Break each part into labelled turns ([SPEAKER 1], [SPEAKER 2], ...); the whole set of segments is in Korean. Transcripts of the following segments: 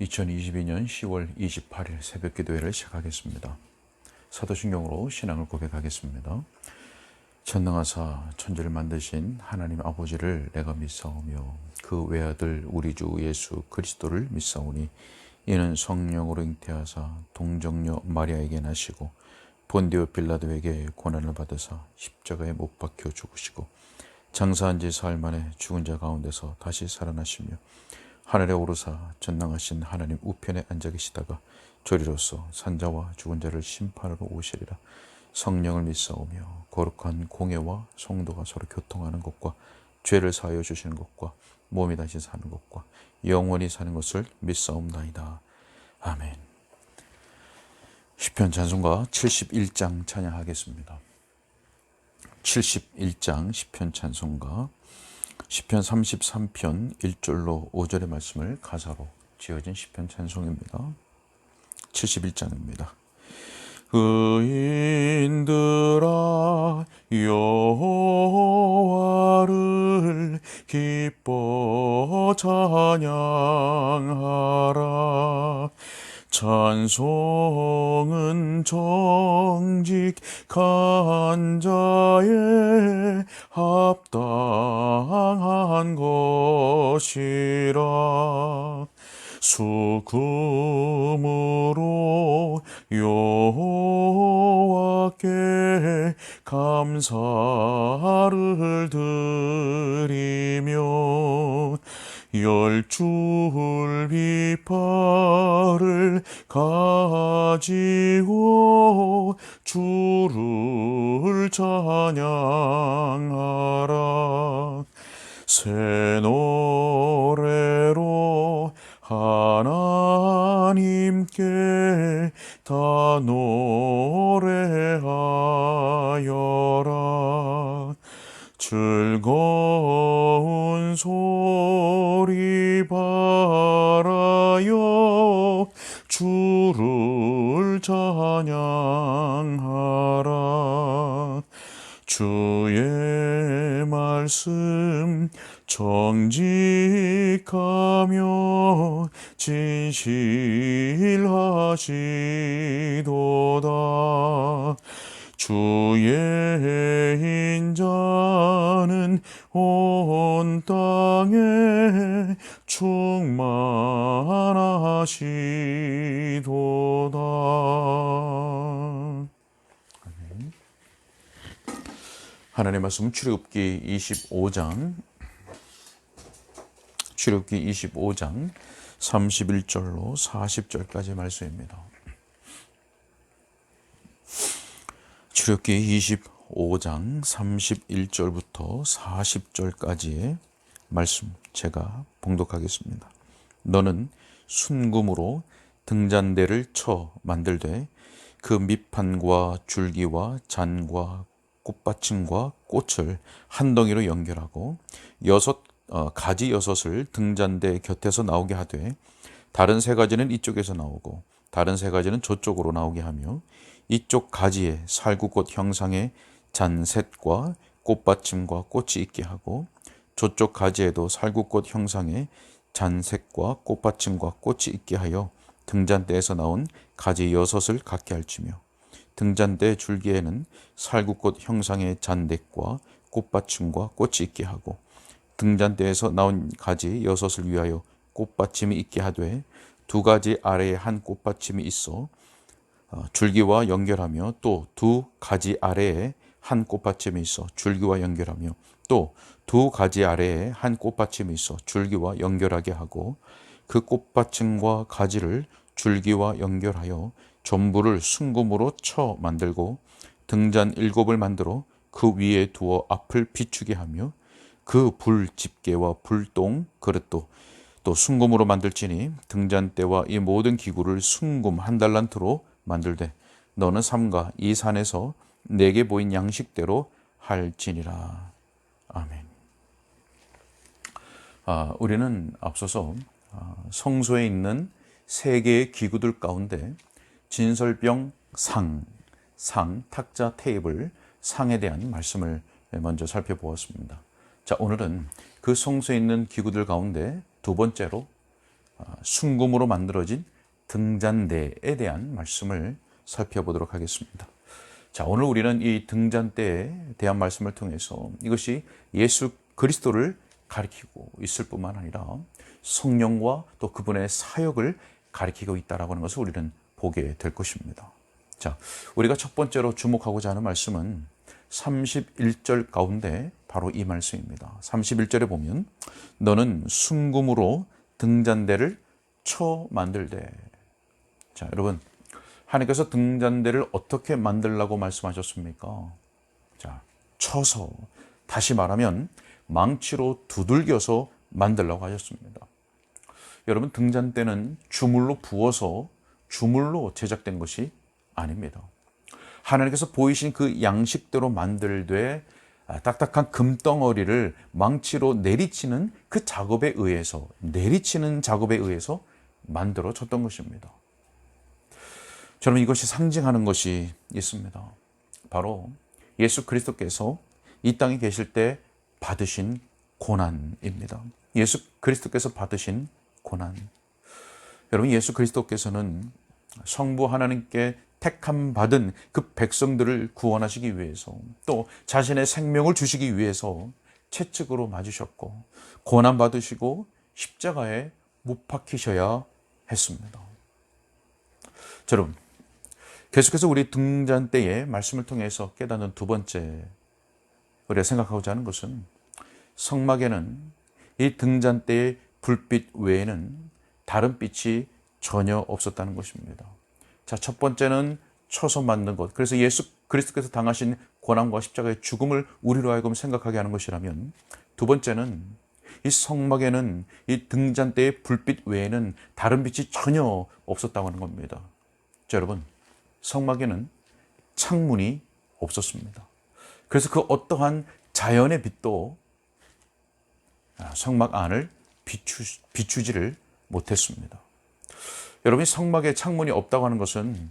[SPEAKER 1] 2022년 10월 28일 새벽 기도회를 시작하겠습니다. 사도신경으로 신앙을 고백하겠습니다. 전능하사 천지를 만드신 하나님 아버지를 내가 믿사오며 그 외아들 우리 주 예수 그리스도를 믿사오니 이는 성령으로 잉태하사 동정녀 마리아에게 나시고 본디오 빌라도에게 고난을 받으사 십자가에 못 박혀 죽으시고 장사한 지 사흘 만에 죽은 자 가운데서 다시 살아나시며 하늘에 오르사 전능하신 하나님 우편에 앉아 계시다가 저리로서 산자와 죽은 자를 심판하러 오시리라. 성령을 믿사오며 거룩한 공예와 성도가 서로 교통하는 것과 죄를 사하여 주시는 것과 몸이 다시 사는 것과 영원히 사는 것을 믿사옵나이다. 아멘. 시편 찬송가 71장 찬양하겠습니다. 71장 시편 찬송가 시편 33편 1절로 5절의 말씀을 가사로 지어진 시편 찬송입니다. 71장입니다. 의인들아 여호와를 기뻐 찬양하라. 찬송은 정직한 자의 합당한 것이라. 수금으로 여호와께 감사를 드리며 열줄 비파를 가지고 주를 찬양하라. 새 노래로 하나님께 다 노래하여라. 즐거운 소리 발하여 주를 찬양하라. 주의 말씀 정직하며 진실하시도다. 주의 인자는 온 땅에 충만하시도다. 하나님의 말씀 출애굽기 25장 31절로 40절까지 말씀입니다. 출애굽기 25장 31절부터 40절까지의 말씀 제가 봉독하겠습니다. 너는 순금으로 등잔대를 쳐 만들되 그 밑판과 줄기와 잔과 꽃받침과 꽃을 한 덩이로 연결하고 가지 6을 등잔대 곁에서 나오게 하되 다른 3가지는 이쪽에서 나오고 다른 3가지는 저쪽으로 나오게 하며 이쪽 가지에 살구꽃 형상의 잔셋과 꽃받침과 꽃이 있게 하고 저쪽 가지에도 살구꽃 형상의 잔셋과 꽃받침과 꽃이 있게 하여 등잔대에서 나온 가지 6을 갖게 할지며 등잔대 줄기에는 살구꽃 형상의 잔댓과 꽃받침과 꽃이 있게 하고 등잔대에서 나온 가지 6을 위하여 꽃받침이 있게 하되 2가지 아래에 한 꽃받침이 있어 줄기와 연결하며 또 2가지 아래에 한 꽃받침이 있어 줄기와 연결하며 또 2가지 아래에 한 꽃받침이 있어 줄기와 연결하게 하고 그 꽃받침과 가지를 줄기와 연결하여 전부를 순금으로 쳐 만들고 등잔 7을 만들어 그 위에 두어 앞을 비추게 하며 그 불 집게와 불똥 그릇도 또 순금으로 만들지니 등잔대와 이 모든 기구를 순금 1달란트로 만들되 너는 삼가 이 산에서 내게 보인 양식대로 할지니라. 아멘. 우리는 앞서서 성소에 있는 3개의 기구들 가운데 진설병 상, 탁자, 테이블, 상에 대한 말씀을 먼저 살펴보았습니다. 자, 오늘은 그 성소에 있는 기구들 가운데 2번째로 순금으로 만들어진 등잔대에 대한 말씀을 살펴보도록 하겠습니다. 자, 오늘 우리는 이 등잔대에 대한 말씀을 통해서 이것이 예수 그리스도를 가리키고 있을 뿐만 아니라 성령과 또 그분의 사역을 가리키고 있다라고 하는 것을 우리는 보게 될 것입니다. 자, 우리가 첫 번째로 주목하고자 하는 말씀은 31절 가운데 바로 이 말씀입니다. 31절에 보면 너는 순금으로 등잔대를 쳐 만들되. 자, 여러분, 하나님께서 등잔대를 어떻게 만들라고 말씀하셨습니까? 자, 쳐서, 다시 말하면 망치로 두들겨서 만들라고 하셨습니다. 여러분, 등잔대는 주물로 부어서 주물로 제작된 것이 아닙니다. 하나님께서 보이신 그 양식대로 만들되 딱딱한 금덩어리를 망치로 내리치는 그 작업에 의해서, 만들어졌던 것입니다. 저는 이것이 상징하는 것이 있습니다. 바로 예수 그리스도께서 이 땅에 계실 때 받으신 고난입니다. 예수 그리스도께서 받으신 고난. 여러분, 예수 그리스도께서는 성부 하나님께 택함 받은 그 백성들을 구원하시기 위해서, 또 자신의 생명을 주시기 위해서 채찍으로 맞으셨고 고난 받으시고 십자가에 못 박히셔야 했습니다. 여러분, 계속해서 우리 등잔대의 말씀을 통해서 깨닫는 두 번째 우리가 생각하고자 하는 것은 성막에는 이 등잔대의 불빛 외에는 다른 빛이 전혀 없었다는 것입니다. 자, 첫 번째는 쳐서 만든 것. 그래서 예수 그리스도께서 당하신 고난과 십자가의 죽음을 우리로 하여금 생각하게 하는 것이라면, 두 번째는 이 성막에는 이 등잔대의 불빛 외에는 다른 빛이 전혀 없었다고 하는 겁니다. 자, 여러분, 성막에는 창문이 없었습니다. 그래서 그 어떠한 자연의 빛도 성막 안을 비추지를 못했습니다. 여러분, 성막에 창문이 없다고 하는 것은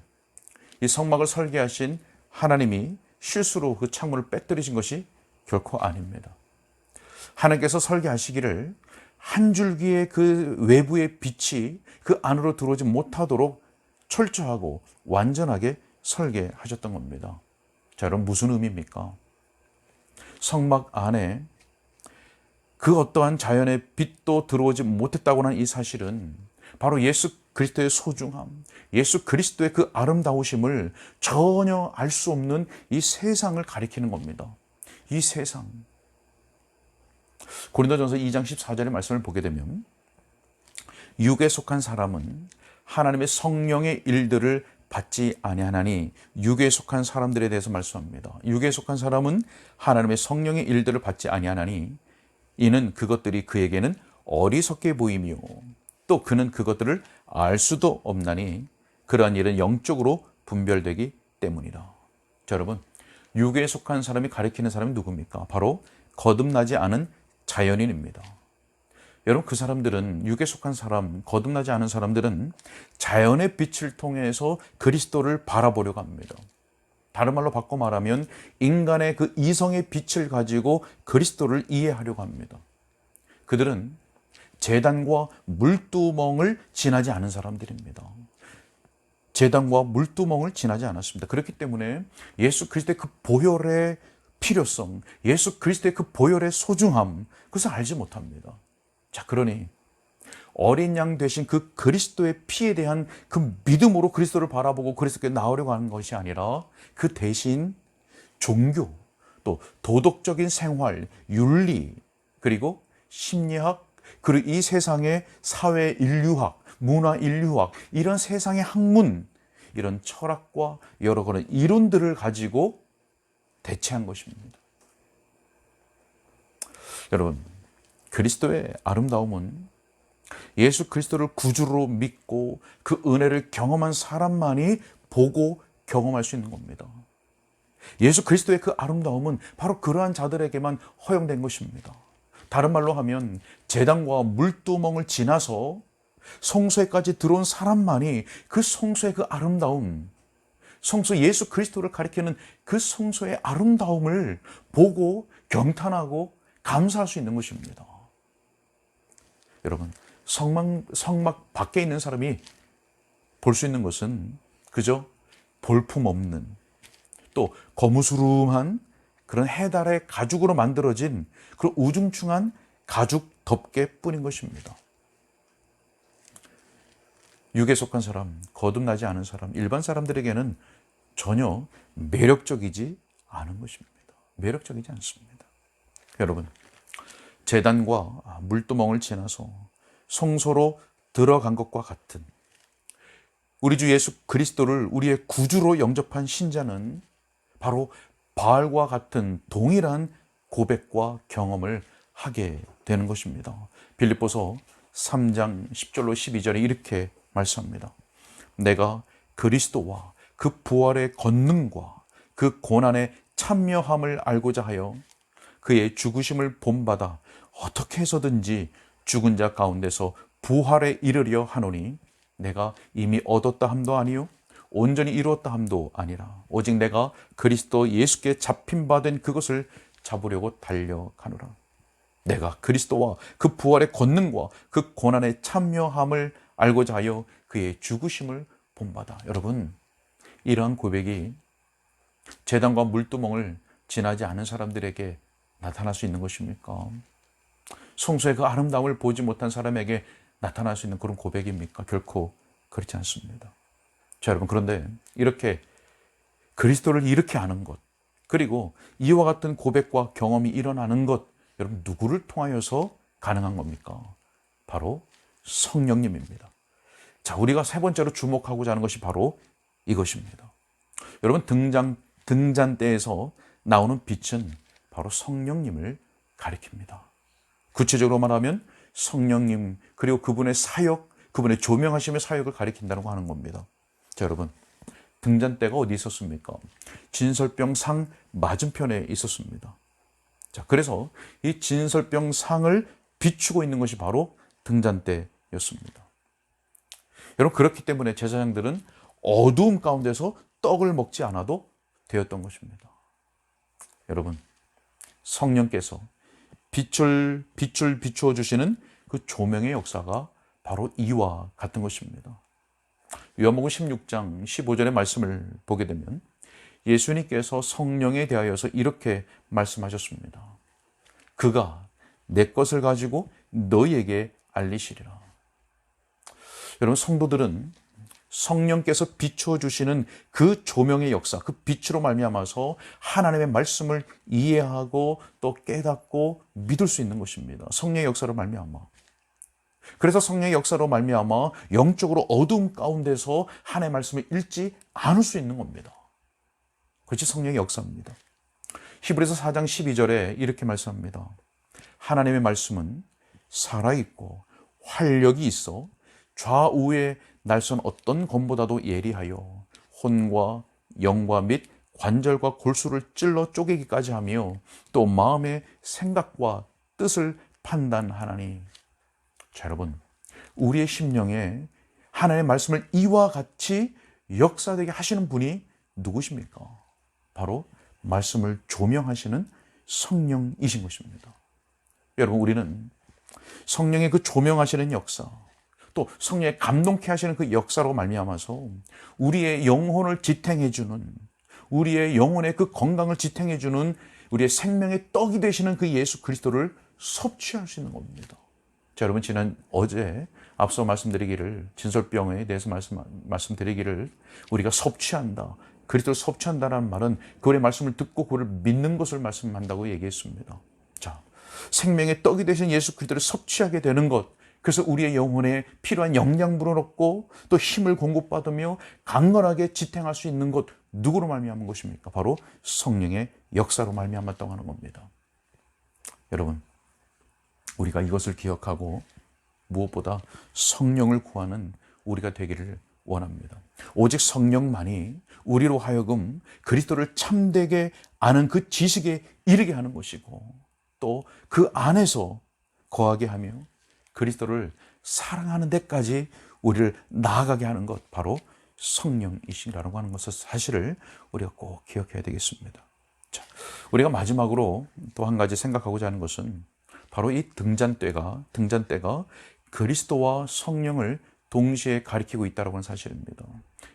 [SPEAKER 1] 이 성막을 설계하신 하나님이 실수로 그 창문을 빼뜨리신 것이 결코 아닙니다. 하나님께서 설계하시기를 한 줄기의 그 외부의 빛이 그 안으로 들어오지 못하도록 철저하고 완전하게 설계하셨던 겁니다. 자, 여러분, 무슨 의미입니까? 성막 안에 그 어떠한 자연의 빛도 들어오지 못했다고 하는 이 사실은 바로 예수 그리스도의 소중함, 예수 그리스도의 그 아름다우심을 전혀 알 수 없는 이 세상을 가리키는 겁니다. 이 세상. 고린도전서 2장 14절의 말씀을 보게 되면 육에 속한 사람은 하나님의 성령의 일들을 받지 아니하나니, 육에 속한 사람들에 대해서 말씀합니다. 육에 속한 사람은 하나님의 성령의 일들을 받지 아니하나니 이는 그것들이 그에게는 어리석게 보이며 또 그는 그것들을 알 수도 없나니 그러한 일은 영적으로 분별되기 때문이라. 자, 여러분, 육에 속한 사람이 가리키는 사람이 누굽니까? 바로 거듭나지 않은 자연인입니다. 여러분, 그 사람들은, 육에 속한 사람, 거듭나지 않은 사람들은 자연의 빛을 통해서 그리스도를 바라보려고 합니다. 다른 말로 바꿔 말하면 인간의 그 이성의 빛을 가지고 그리스도를 이해하려고 합니다. 그들은 제단과 물두멍을 지나지 않은 사람들입니다. 제단과 물두멍을 지나지 않았습니다. 그렇기 때문에 예수 그리스도의 그 보혈의 필요성, 예수 그리스도의 그 보혈의 소중함, 그것을 알지 못합니다. 자, 그러니 어린 양 되신 그 그리스도의 피에 대한 그 믿음으로 그리스도를 바라보고 그리스도께 나오려고 하는 것이 아니라 그 대신 종교, 또 도덕적인 생활, 윤리, 그리고 심리학, 그리고 이 세상의 사회 인류학, 문화 인류학, 이런 세상의 학문, 이런 철학과 여러 그런 이론들을 가지고 대체한 것입니다. 여러분, 그리스도의 아름다움은 예수 그리스도를 구주로 믿고 그 은혜를 경험한 사람만이 보고 경험할 수 있는 겁니다. 예수 그리스도의 그 아름다움은 바로 그러한 자들에게만 허용된 것입니다. 다른 말로 하면 제단과 물두멍을 지나서 성소에까지 들어온 사람만이 그 성소의 그 아름다움, 성소 예수 그리스도를 가리키는 그 성소의 아름다움을 보고 경탄하고 감사할 수 있는 것입니다. 여러분, 성막 밖에 있는 사람이 볼 수 있는 것은 그저 볼품없는, 또 거무스름한 그런 해달의 가죽으로 만들어진 그런 우중충한 가죽 덮개뿐인 것입니다. 육에 속한 사람, 거듭나지 않은 사람, 일반 사람들에게는 전혀 매력적이지 않은 것입니다. 매력적이지 않습니다. 여러분, 제단과 물두멍을 지나서 성소로 들어간 것과 같은 우리 주 예수 그리스도를 우리의 구주로 영접한 신자는 바로 바알과 같은 동일한 고백과 경험을 하게 되는 것입니다. 빌립보서 3장 10절로 12절에 이렇게 말씀합니다. 내가 그리스도와 그 부활의 권능과 그 고난의 참여함을 알고자 하여 그의 죽으심을 본받아 어떻게 해서든지 죽은 자 가운데서 부활에 이르려 하노니 내가 이미 얻었다 함도 아니요 온전히 이루었다 함도 아니라 오직 내가 그리스도 예수께 잡힌 바 된 그것을 잡으려고 달려가노라. 내가 그리스도와 그 부활의 권능과 그 고난의 참여함을 알고자 하여 그의 죽으심을 본받아. 여러분, 이러한 고백이 제단과 물두멍을 지나지 않은 사람들에게 나타날 수 있는 것입니까? 성소의 그 아름다움을 보지 못한 사람에게 나타날 수 있는 그런 고백입니까? 결코 그렇지 않습니다. 자, 여러분, 그런데 이렇게 그리스도를 이렇게 아는 것, 그리고 이와 같은 고백과 경험이 일어나는 것, 여러분, 누구를 통하여서 가능한 겁니까? 바로 성령님입니다. 자, 우리가 세 번째로 주목하고자 하는 것이 바로 이것입니다. 여러분, 등잔대에서 나오는 빛은 바로 성령님을 가리킵니다. 구체적으로 말하면 성령님, 그리고 그분의 사역, 그분의 조명하심의 사역을 가리킨다고 하는 겁니다. 자, 여러분, 등잔대가 어디 있었습니까? 진설병 상 맞은편에 있었습니다. 자, 그래서 이 진설병 상을 비추고 있는 것이 바로 등잔대였습니다. 여러분, 그렇기 때문에 제사장들은 어두움 가운데서 떡을 먹지 않아도 되었던 것입니다. 여러분, 성령께서 빛을 비추어 주시는 그 조명의 역사가 바로 이와 같은 것입니다. 요한복음 16장 15절의 말씀을 보게 되면 예수님께서 성령에 대하여서 이렇게 말씀하셨습니다. 그가 내 것을 가지고 너희에게 알리시리라. 여러분, 성도들은 성령께서 비추어 주시는 그 조명의 역사, 그 빛으로 말미암아서 하나님의 말씀을 이해하고 또 깨닫고 믿을 수 있는 것입니다. 성령의 역사로 말미암아. 그래서 성령의 역사로 말미암아 영적으로 어두움 가운데서 하나님의 말씀을 읽지 않을 수 있는 겁니다. 그것이 성령의 역사입니다. 히브리서 4장 12절에 이렇게 말씀합니다. 하나님의 말씀은 살아있고 활력이 있어 좌우의 날선 어떤 검보다도 예리하여 혼과 영과 및 관절과 골수를 찔러 쪼개기까지 하며 또 마음의 생각과 뜻을 판단하나니. 자, 여러분, 우리의 심령에 하나님의 말씀을 이와 같이 역사되게 하시는 분이 누구십니까? 바로 말씀을 조명하시는 성령이신 것입니다. 여러분, 우리는 성령의 그 조명하시는 역사, 또 성령의 감동케 하시는 그 역사로 말미암아서 우리의 영혼을 지탱해주는, 우리의 영혼의 그 건강을 지탱해주는 우리의 생명의 떡이 되시는 그 예수 그리스도를 섭취할 수 있는 겁니다. 자, 여러분, 어제 앞서 말씀드리기를, 진설병에 대해서 말씀드리기를 우리가 섭취한다, 그리스도를 섭취한다는 말은 그의 말씀을 듣고 그를 믿는 것을 말씀한다고 얘기했습니다. 자, 생명의 떡이 되신 예수 그리스도를 섭취하게 되는 것, 그래서 우리의 영혼에 필요한 영양분을 얻고 또 힘을 공급받으며 강건하게 지탱할 수 있는 것, 누구로 말미암은 것입니까? 바로 성령의 역사로 말미암았다고 하는 겁니다. 여러분, 우리가 이것을 기억하고 무엇보다 성령을 구하는 우리가 되기를 원합니다. 오직 성령만이 우리로 하여금 그리스도를 참되게 아는 그 지식에 이르게 하는 것이고, 또 그 안에서 거하게 하며 그리스도를 사랑하는 데까지 우리를 나아가게 하는 것, 바로 성령이시라고 하는 것을, 사실을 우리가 꼭 기억해야 되겠습니다. 자, 우리가 마지막으로 또 한 가지 생각하고자 하는 것은 바로 이 등잔대가 그리스도와 성령을 동시에 가리키고 있다는 사실입니다.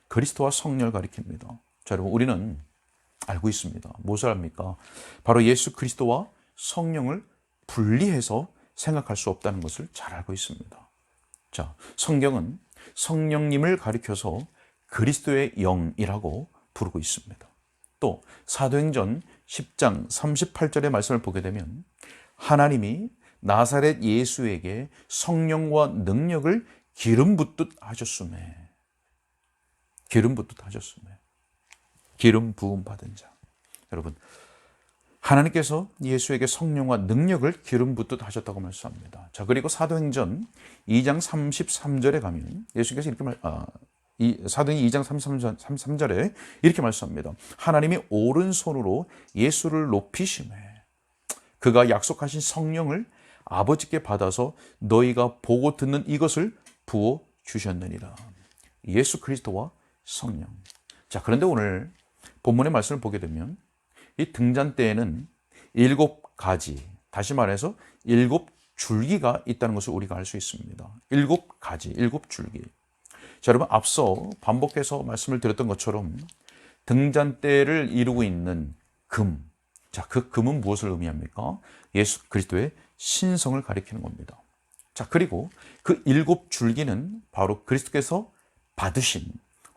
[SPEAKER 1] 그리스도와 성령을 가리킵니다. 자, 여러분, 우리는 알고 있습니다. 무엇을 합니까? 바로 예수 그리스도와 성령을 분리해서 생각할 수 없다는 것을 잘 알고 있습니다. 자, 성경은 성령님을 가리켜서 그리스도의 영이라고 부르고 있습니다. 또 사도행전 10장 38절의 말씀을 보게 되면 하나님이 나사렛 예수에게 성령과 능력을 기름 붓듯 하셨음에, 기름 붓듯 하셨음에, 기름 부음 받은 자. 여러분, 하나님께서 예수에게 성령과 능력을 기름 붓듯 하셨다고 말씀합니다. 자, 그리고 사도행전 2장 33절에 가면 예수께서 이렇게 사도행전 2장 33절에 이렇게 말씀합니다. 하나님이 오른손으로 예수를 높이시매 그가 약속하신 성령을 아버지께 받아서 너희가 보고 듣는 이것을 부어 주셨느니라. 예수 그리스도와 성령. 자, 그런데 오늘 본문의 말씀을 보게 되면 이 등잔대에는 7가지, 다시 말해서 7줄기가 있다는 것을 우리가 알 수 있습니다. 7가지, 7줄기. 자, 여러분, 앞서 반복해서 말씀을 드렸던 것처럼 등잔대를 이루고 있는 금. 자, 그 금은 무엇을 의미합니까? 예수 그리스도의 신성을 가리키는 겁니다. 자, 그리고 그 7줄기는 바로 그리스도께서 받으신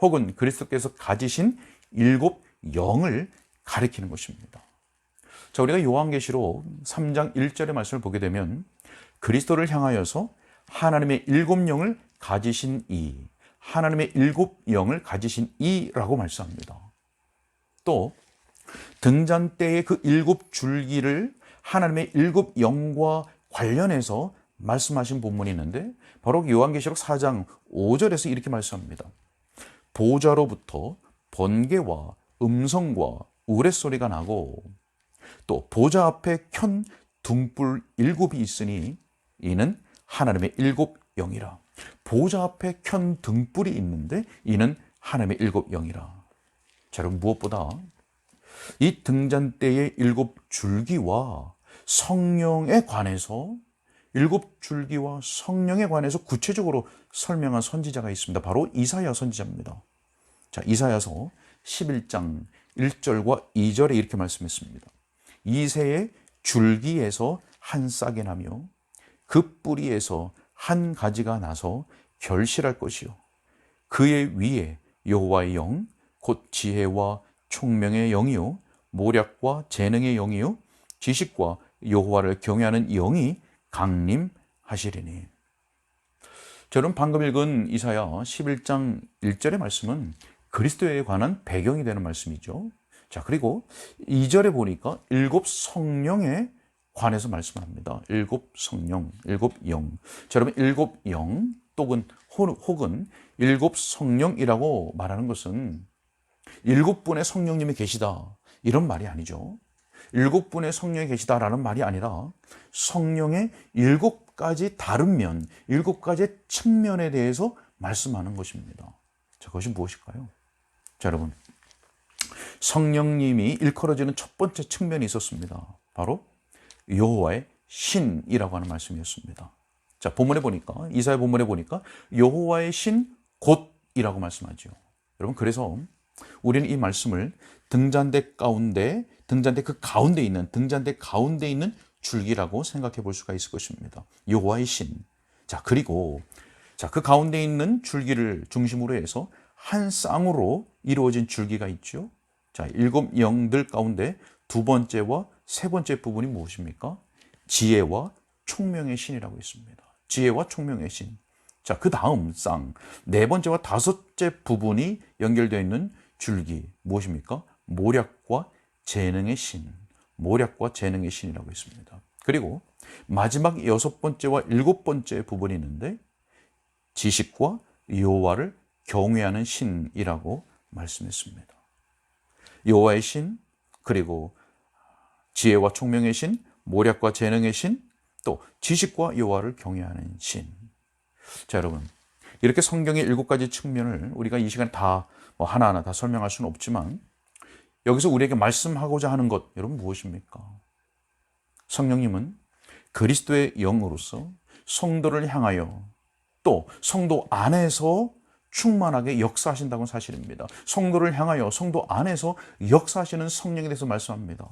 [SPEAKER 1] 혹은 그리스도께서 가지신 7영을 가리키는 것입니다. 자, 우리가 요한계시록 3장 1절의 말씀을 보게 되면 그리스도를 향하여서 하나님의 7영을 가지신 이, 하나님의 7영을 가지신 이라고 말씀합니다. 또 등잔대의 그 7줄기를 하나님의 7영과 관련해서 말씀하신 본문이 있는데 바로 요한계시록 4장 5절에서 이렇게 말씀합니다. 보좌로부터 번개와 음성과 우레소리가 나고 또 보좌 앞에 켠 등불 7이 있으니 이는 하나님의 7영이라. 보좌 앞에 켠 등불이 있는데 이는 하나님의 7영이라. 자, 여러분, 무엇보다 이 등잔대의 7줄기와 성령에 관해서 7줄기와 성령에 관해서 구체적으로 설명한 선지자가 있습니다. 바로 이사야 선지자입니다. 자, 이사야서 11장 1절과 2절에 이렇게 말씀했습니다. 이새의 줄기에서 한 싹이 나며 그 뿌리에서 한 가지가 나서 결실할 것이요 그의 위에 여호와의 영 곧 지혜와 총명의 영이요 모략과 재능의 영이요 지식과 여호와를 경외하는 영이 강림하시리니. 저는 방금 읽은 이사야 11장 1절의 말씀은 그리스도에 관한 배경이 되는 말씀이죠. 자, 그리고 2절에 보니까 7성령에 관해서 말씀합니다. 7성령, 7영. 자, 여러분, 7영 혹은 7성령이라고 말하는 것은 7분의 성령님이 계시다, 이런 말이 아니죠. 7분의 성령이 계시다라는 말이 아니라 성령의 7가지 다른 면, 7가지 측면에 대해서 말씀하는 것입니다. 자, 그것이 무엇일까요? 자, 여러분, 성령님이 일컬어지는 첫 번째 측면이 있었습니다. 바로 여호와의 신이라고 하는 말씀이었습니다. 자, 본문에 보니까, 이사야 본문에 보니까 여호와의 신 곧이라고 말씀하죠. 여러분, 그래서 우리는 이 말씀을 등잔대 그 가운데 있는 줄기라고 생각해 볼 수가 있을 것입니다. 여호와의 신. 자, 그리고 그 가운데 있는 줄기를 중심으로 해서 한 쌍으로 이루어진 줄기가 있죠. 자, 7영들 가운데 두 번째와 세 번째 부분이 무엇입니까? 지혜와 총명의 신이라고 있습니다. 지혜와 총명의 신. 자, 그 다음 쌍, 네 번째와 다섯째 부분이 연결되어 있는 줄기, 무엇입니까? 모략과 재능의 신. 모략과 재능의 신이라고 있습니다. 그리고 마지막 6번째와 7번째 부분이 있는데 지식과 여호와를 경외하는 신이라고 말씀했습니다. 여호와의 신, 그리고 지혜와 총명의 신, 모략과 재능의 신, 또 지식과 여호와를 경외하는 신. 자, 여러분, 이렇게 성경의 7가지 측면을 우리가 이 시간에 다 하나하나 다 설명할 수는 없지만 여기서 우리에게 말씀하고자 하는 것, 여러분, 무엇입니까? 성령님은 그리스도의 영으로서 성도를 향하여 또 성도 안에서 충만하게 역사하신다는 사실입니다. 성도를 향하여 성도 안에서 역사하시는 성령에 대해서 말씀합니다.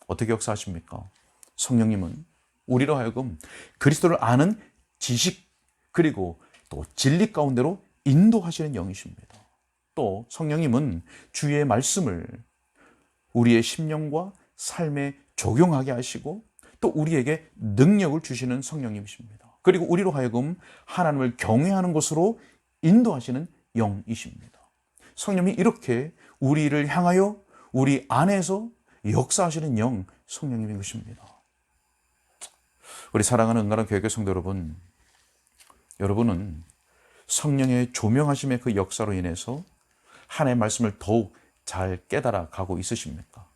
[SPEAKER 1] 어떻게 역사하십니까? 성령님은 우리로 하여금 그리스도를 아는 지식 그리고 또 진리 가운데로 인도하시는 영이십니다. 또 성령님은 주의 말씀을 우리의 심령과 삶에 적용하게 하시고 또 우리에게 능력을 주시는 성령님이십니다. 그리고 우리로 하여금 하나님을 경외하는 것으로 인도하시는 영이십니다. 성령님이 이렇게 우리를 향하여 우리 안에서 역사하시는 영, 성령님인 것입니다. 우리 사랑하는 은가람 교회 성도 여러분, 여러분은 성령의 조명하심의 그 역사로 인해서 하나님의 말씀을 더욱 잘 깨달아 가고 있으십니까?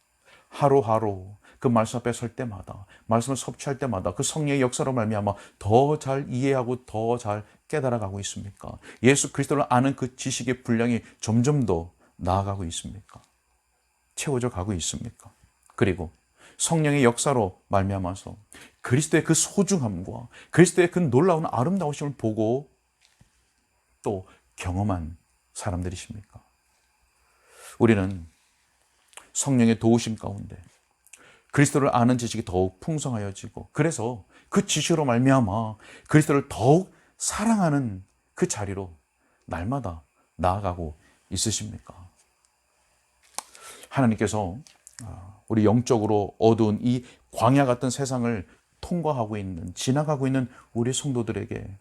[SPEAKER 1] 하루하루 그 말씀 앞에 설 때마다, 말씀을 섭취할 때마다 그 성령의 역사로 말미암아 더 잘 이해하고 더 잘 깨달아 가고 있습니까? 예수 그리스도를 아는 그 지식의 분량이 점점 더 나아가고 있습니까? 채워져 가고 있습니까? 그리고 성령의 역사로 말미암아서 그리스도의 그 소중함과 그리스도의 그 놀라운 아름다우심을 보고 또 경험한 사람들이십니까? 우리는 성령의 도우심 가운데 그리스도를 아는 지식이 더욱 풍성하여지고 그래서 그 지식으로 말미암아 그리스도를 더욱 사랑하는 그 자리로 날마다 나아가고 있으십니까? 하나님께서 우리 영적으로 어두운 이 광야 같은 세상을 통과하고 있는, 지나가고 있는 우리 성도들에게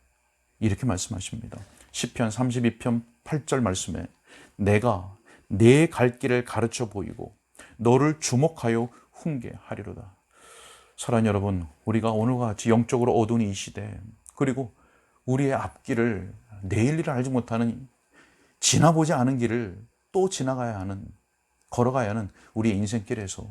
[SPEAKER 1] 이렇게 말씀하십니다. 시편 32편 8절 말씀에 내가 내 갈 길을 가르쳐 보이고 너를 주목하여 훈계하리로다. 사랑하는 여러분, 우리가 오늘과 같이 영적으로 어두운 이 시대, 그리고 우리의 앞길을 내일 일을 알지 못하는, 지나보지 않은 길을 또 지나가야 하는, 걸어가야 하는 우리의 인생길에서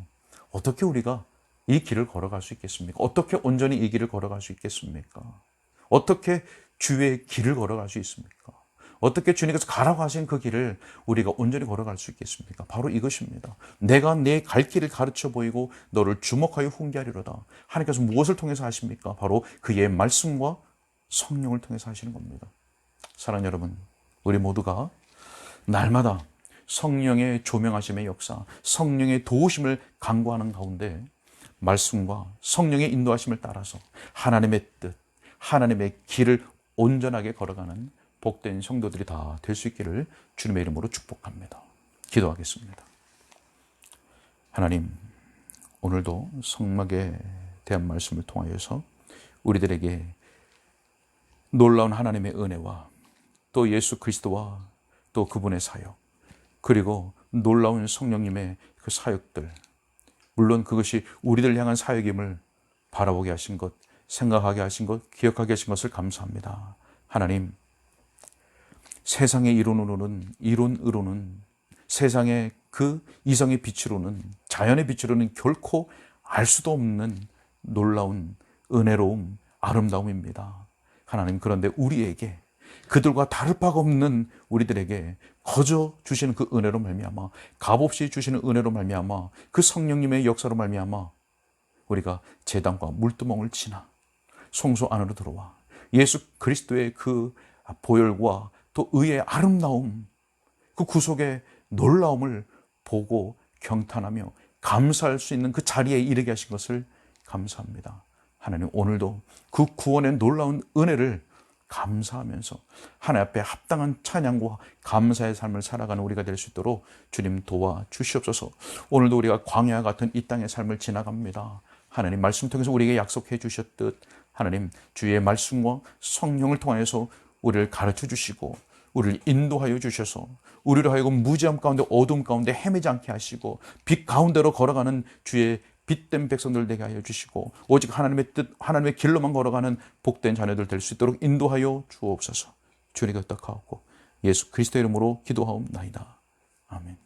[SPEAKER 1] 어떻게 우리가 이 길을 걸어갈 수 있겠습니까? 어떻게 온전히 이 길을 걸어갈 수 있겠습니까? 어떻게 주의 길을 걸어갈 수 있습니까? 어떻게 주님께서 가라고 하신 그 길을 우리가 온전히 걸어갈 수 있겠습니까? 바로 이것입니다. 내가 내 갈 길을 가르쳐 보이고 너를 주목하여 훈계하리로다. 하나님께서 무엇을 통해서 하십니까? 바로 그의 말씀과 성령을 통해서 하시는 겁니다. 사랑하는 여러분, 우리 모두가 날마다 성령의 조명하심의 역사, 성령의 도우심을 간구하는 가운데 말씀과 성령의 인도하심을 따라서 하나님의 뜻, 하나님의 길을 온전하게 걸어가는 복된 성도들이 다 될 수 있기를 주님의 이름으로 축복합니다. 기도하겠습니다. 하나님, 오늘도 성막에 대한 말씀을 통하여서 우리들에게 놀라운 하나님의 은혜와 또 예수 그리스도와 또 그분의 사역, 그리고 놀라운 성령님의 그 사역들, 물론 그것이 우리들 향한 사역임을 바라보게 하신 것, 생각하게 하신 것, 기억하게 하신 것을 감사합니다. 하나님, 세상의 이론으로는 세상의 그 이성의 빛으로는, 자연의 빛으로는 결코 알 수도 없는 놀라운 은혜로움, 아름다움입니다. 하나님, 그런데 우리에게, 그들과 다를 바가 없는 우리들에게 거저 주시는 그 은혜로 말미암아, 값없이 주시는 은혜로 말미암아, 그 성령님의 역사로 말미암아 우리가 제단과 물두멍을 지나 성소 안으로 들어와 예수 그리스도의 그 보혈과 또 의의 아름다움, 그 구속의 놀라움을 보고 경탄하며 감사할 수 있는 그 자리에 이르게 하신 것을 감사합니다. 하나님, 오늘도 그 구원의 놀라운 은혜를 감사하면서 하나님 앞에 합당한 찬양과 감사의 삶을 살아가는 우리가 될 수 있도록 주님 도와주시옵소서. 오늘도 우리가 광야 같은 이 땅의 삶을 지나갑니다. 하나님, 말씀 통해서 우리에게 약속해 주셨듯 하나님, 주의 말씀과 성령을 통해서 우리를 가르쳐 주시고 우리를 인도하여 주셔서 우리로 하여금 무지함 가운데 어둠 가운데 헤매지 않게 하시고 빛 가운데로 걸어가는 주의 빛된 백성들 되게 하여 주시고 오직 하나님의 뜻, 하나님의 길로만 걸어가는 복된 자녀들 될 수 있도록 인도하여 주옵소서. 주님께 부탁하옵고 예수 그리스도의 이름으로 기도하옵나이다. 아멘.